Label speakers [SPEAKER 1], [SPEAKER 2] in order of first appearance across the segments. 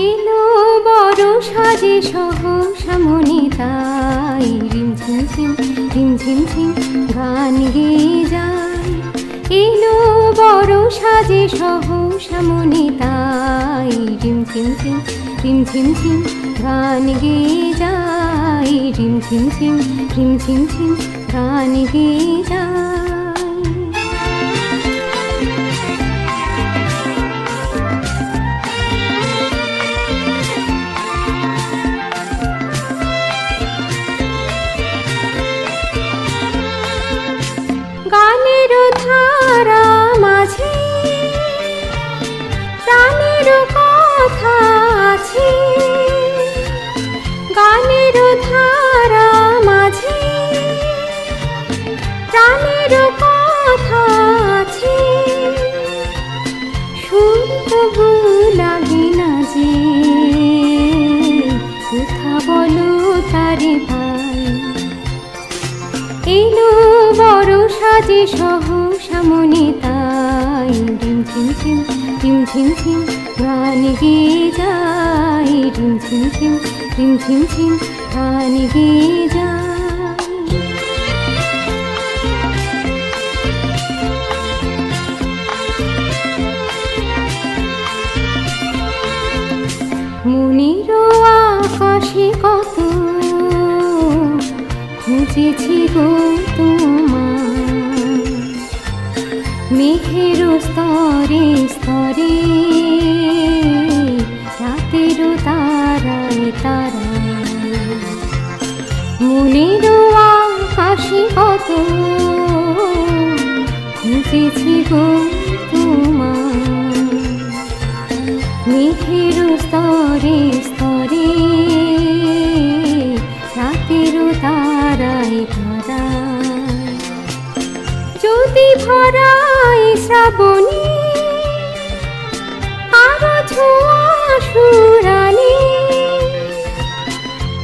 [SPEAKER 1] এলো বড় সাজে সহসা মনে তাই রিমঝিম ঝিম রিমঝিম ঝিম গান গেয়ে যায়। এলো বড় সাজে সহসা মনে তাই রিমঝিম ঝিম রিমঝিম ঝিম গান গেয়ে যায়। রিমঝিম ঝিম রিমঝিম ঝিম গান গেয়ে যায়। গানের ধারা মাঝে প্রাণের কথা আছে। গানের ধারা মাঝে প্রাণের কথা আছে। সুর তবু লাগে না যে কথা বলো তারে ভাই। এলো বড় সাজে সহসা মনে তাই রিমঝিম ঝিম রিমঝিম ঝিম গান গেয়ে যায়। রিমঝিম ঝিম রিমঝিম ঝিম গান গেয়ে যায়। মনের আকাশে কত খুঁজেছি গো তোমার। মেঘের স্তরে স্তরে রাতের তারায় তারায়। মনের আকাশে কত খুঁজেছি গো তোমার। মেঘের স্তরে স্তরে রাতের তারায় তারায়। যদি ভরাই শ্রাবণী আরো ছোঁয়া সুরানি।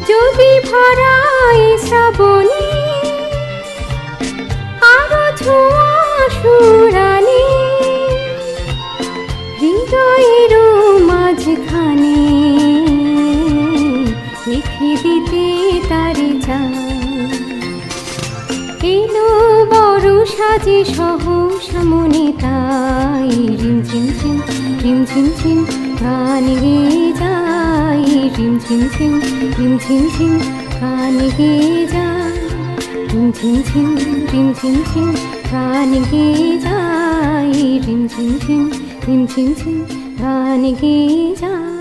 [SPEAKER 1] যদি ভরাই শ্রাবণী আরো ছোঁয়া সুরানি। হৃদয়ের মাঝখানে লিখে দিতে তারে চাই। এলো বড় সাজে সহসা মনে তাই রিমঝিম ঝিম রিমঝিম ঝিম গান গেয়ে যায়। রিমঝিম ঝিম রিমঝিম ঝিম গান গেয়ে যায়। রিমঝিম ঝিম রিমঝিম ঝিম গান গেয়ে যায়। রিমঝিম ঝিম রিমঝিম ঝিম গান গেয়ে যায়।